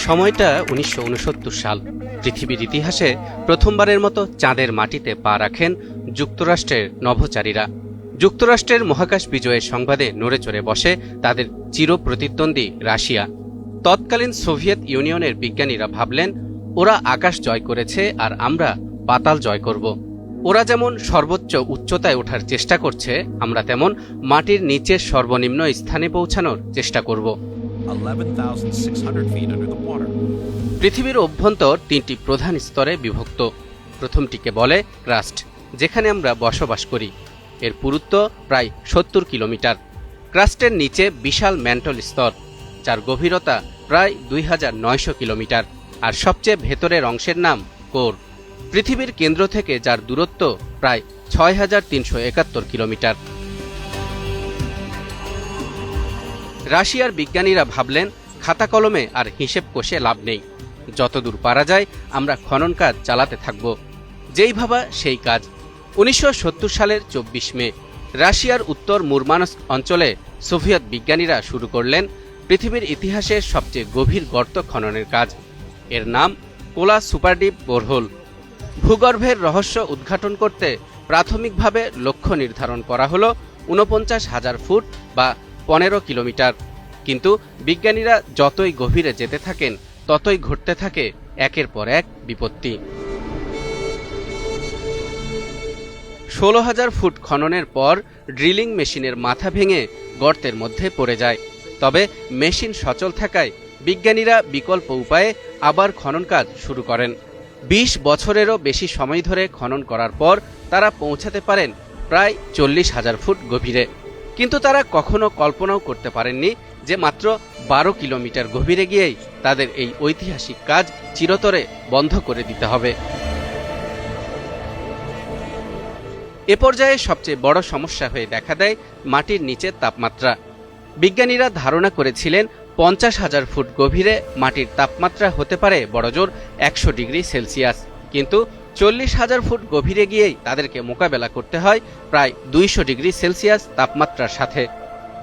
সময়টা ১৯৬৯ সাল। পৃথিবীর ইতিহাসে প্রথমবারের মতো চাঁদের মাটিতে পা রাখেন যুক্তরাষ্ট্রের নভোচারীরা। যুক্তরাষ্ট্রের মহাকাশ বিজয়ের সংবাদে নড়েচড়ে বসে তাদের চিরপ্রতিদ্বন্দ্বী রাশিয়া। তৎকালীন সোভিয়েত ইউনিয়নের বিজ্ঞানীরা ভাবলেন, ওরা আকাশ জয় করেছে আর আমরা পাতাল জয় করব। ওরা যেমন সর্বোচ্চ উচ্চতায় ওঠার চেষ্টা করছে, আমরা তেমন মাটির নিচের সর্বনিম্ন স্থানে পৌঁছানোর চেষ্টা করব। পৃথিবীর অভ্যন্তর ৩টি প্রধান স্তরে বিভক্ত। প্রথমটিকে বলে ক্রাস্ট, যেখানে আমরা বসবাস করি। এর পুরুত্ব প্রায় ৭০ কিলোমিটার। ক্রাস্টের নিচে বিশাল ম্যান্টল স্তর, যার গভীরতা প্রায় ২৯০০ কিলোমিটার। আর সবচেয়ে ভেতরের অংশের নাম কোর, পৃথিবীর কেন্দ্র থেকে যার দূরত্ব প্রায় ৬৩৭১ কিলোমিটার। রাশিয়ার বিজ্ঞানীরা ভাবলেন, খাতা কলমে আর হিসেব কষে লাভ নেই, যতদূর পারা যায় আমরা খনন কাজ চালাতে থাকব। যেই ভাবা সেই কাজ। ১৯৭০ সালের ২৪ মে রাশিয়ার উত্তর মুরমানস্ক অঞ্চলে সোভিয়েত বিজ্ঞানীরা শুরু করলেন পৃথিবীর ইতিহাসের সবচেয়ে গভীর গর্ত খননের কাজ। এর নাম কোলা সুপারডিপ বোরহোল। ভূগর্ভের রহস্য উদ্ঘাটন করতে প্রাথমিকভাবে লক্ষ্য নির্ধারণ করা হলো ৪৯,০০০ ফুট বা ১৫ কিলোমিটার। কিন্তু বিজ্ঞানীরা যতই গভীরে যেতে থাকেন, ততই ঘটতে থাকে একের পর এক বিপত্তি। ১৬,০০০ ফুট খননের পর ড্রিলিং মেশিনের মাথা ভেঙে গর্তের মধ্যে পড়ে যায়। তবে মেশিন সচল থাকায় বিজ্ঞানীরা বিকল্প উপায়ে আবার খনন কাজ শুরু করেন। ২০ বছরেরও বেশি সময় ধরে খনন করার পর তারা পৌঁছাতে পারেন প্রায় ৪০,০০০ ফুট গভীরে। কিন্তু তারা কখনো কল্পনাও করতে পারেননি যে মাত্র ১২ কিলোমিটার গভীরে গিয়েই তাদের এই ঐতিহাসিক কাজ চিরতরে বন্ধ করে দিতে হবে। এ পর্যায়ে সবচেয়ে বড় সমস্যা হয়ে দেখা দেয় মাটির নিচের তাপমাত্রা। বিজ্ঞানীরা ধারণা করেছিলেন ৫০,০০০ ফুট গভীরে মাটির তাপমাত্রা হতে পারে বড়জোর ১০০ ডিগ্রি সেলসিয়াস। কিন্তু ৪০,০০০ ফুট গভীরে গিয়েই তাদেরকে মোকাবেলা করতে হয় প্রায় ২০০ ডিগ্রি সেলসিয়াস তাপমাত্রার সাথে।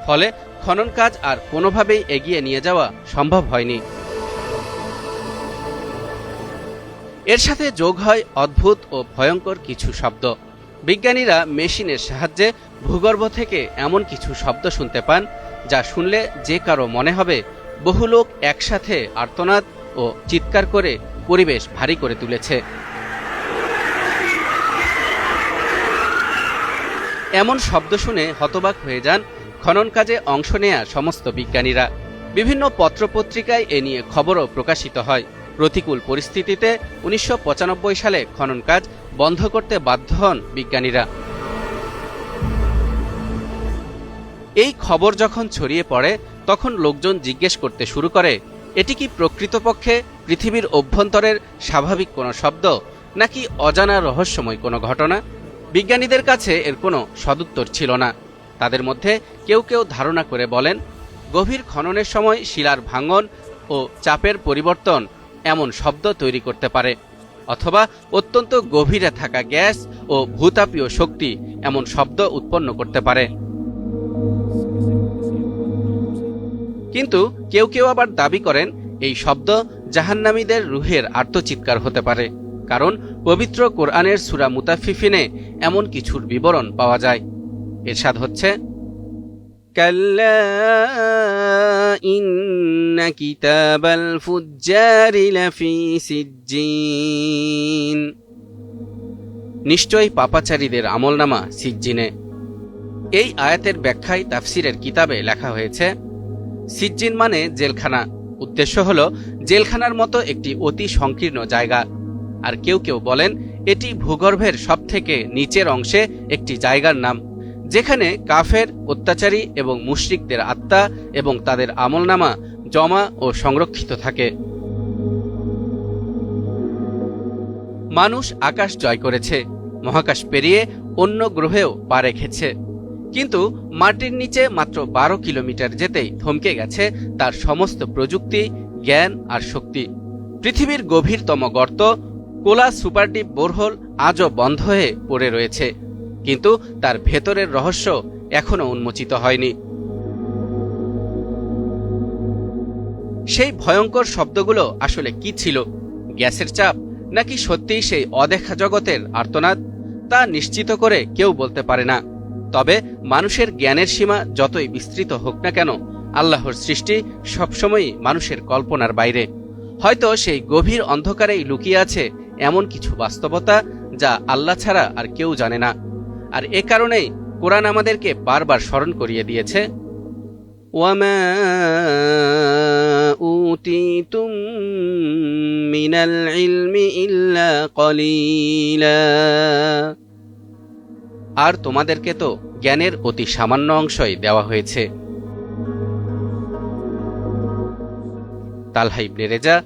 ফলে খনন কাজ আর কোনোভাবেই এগিয়ে নিয়ে যাওয়া সম্ভব হয়নি। এর সাথে যোগ হয় অদ্ভুত ও ভয়ঙ্কর কিছু শব্দ। বিজ্ঞানীরা মেশিনের সাহায্যে ভূগর্ভ থেকে এমন কিছু শব্দ শুনতে পান, যা শুনলে যে কারো মনে হবে বহু লোক একসাথে আর্তনাদ ও চিৎকার করে পরিবেশ ভারী করে তুলেছে। এমন শব্দ শুনে হতবাক হয়ে যান খনন কাজে অংশ নেয়া সমস্ত বিজ্ঞানীরা। বিভিন্ন পত্রপত্রিকায় এ নিয়ে খবরও প্রকাশিত হয়। প্রতিকূল পরিস্থিতিতে ১৯৯৫ সালে খনন কাজ বন্ধ করতে বাধ্য হন বিজ্ঞানীরা। এই খবর যখন ছড়িয়ে পড়ে, তখন লোকজন জিজ্ঞেস করতে শুরু করে, এটি কি প্রকৃতপক্ষে পৃথিবীর অভ্যন্তরের স্বাভাবিক কোনো শব্দ, নাকি অজানা রহস্যময় কোনো ঘটনা? বিজ্ঞানীদের কাছে এর কোনো সদুত্তর ছিল না। তাদের মধ্যে কেউ কেউ ধারণা করে বলেন, গভীর খননের সময় শিলার ভাঙন ও চাপের পরিবর্তন এমন শব্দ তৈরি করতে পারে, অথবা অত্যন্ত গভীরে থাকা গ্যাস ও ভূতাপীয় শক্তি এমন শব্দ উৎপন্ন করতে পারে। কিন্তু কেউ কেউ আবার দাবি করেন এই শব্দ জাহান্নামীদের রুহের আর্তচিৎকার হতে পারে, কারণ পবিত্র কোরআনের সূরা মুতাফফিফিনে এমন কিছুর বিবরণ পাওয়া যায়। ইরশাদ হচ্ছে, কাল্লা ইন্না কিতাবাল ফুজ্জারি লাফি সিজ্জিন, নিশ্চয়ই পাপাচারীদের আমলনামা সিজ্জিনে। এই আয়াতের ব্যাখ্যায় তাফসিরের কিতাবে লেখা হয়েছে, সিজ্জিন মানে জেলখানা। উদ্দেশ্য হল জেলখানার মতো একটি অতি সংকীর্ণ জায়গা। আর কেউ কেউ বলেন এটি ভূগর্ভের সবথেকে নিচের অংশে একটি জায়গার নাম, যেখানে কাফের, অত্যাচারী এবং মুশরিকদের আত্মা এবং তাদের আমলনামা জমা ও সংরক্ষিত থাকে। মানুষ আকাশ জয় করেছে, মহাকাশ পেরিয়ে অন্য গ্রহেও পা রেখেছে, কিন্তু মাটির নিচে মাত্র ১২ কিলোমিটার যেতেই থমকে গেছে তার সমস্ত প্রযুক্তি, জ্ঞান আর শক্তি। পৃথিবীর গভীরতম গর্ত কোলা সুপারডিপ বোরহোল আজও বন্ধ হয়ে পড়ে রয়েছে, কিন্তু তার ভেতরের রহস্য এখনো উন্মোচিত হয়নি। সেই ভয়ঙ্কর শব্দগুলো আসলে কি ছিল? গ্যাসের চাপ, নাকি সত্যিই সেই অদেখা জগতের আর্তনাদ? তা নিশ্চিত করে কেউ বলতে পারে না। তবে মানুষের জ্ঞানের সীমা যতই বিস্তৃত হোক না কেন, আল্লাহর সৃষ্টি সবসময়ই মানুষের কল্পনার বাইরে। হয়তো সেই গভীর অন্ধকারেই লুকিয়ে আছে এমন কিছু বাস্তবতা যা আল্লাহ ছাড়া আর কেউ জানে না। আর এ কারণেই কোরআন আমাদেরকে বারবার স্মরণ করিয়ে দিয়েছে, ওয়ামা উতিতুম মিনাল ইলমি ইল্লা কলিলা। আর তোমাদেরকে তো জ্ঞানের অতি সামান্য অংশই দেওয়া হয়েছে। তালহা ইবনে রেজা,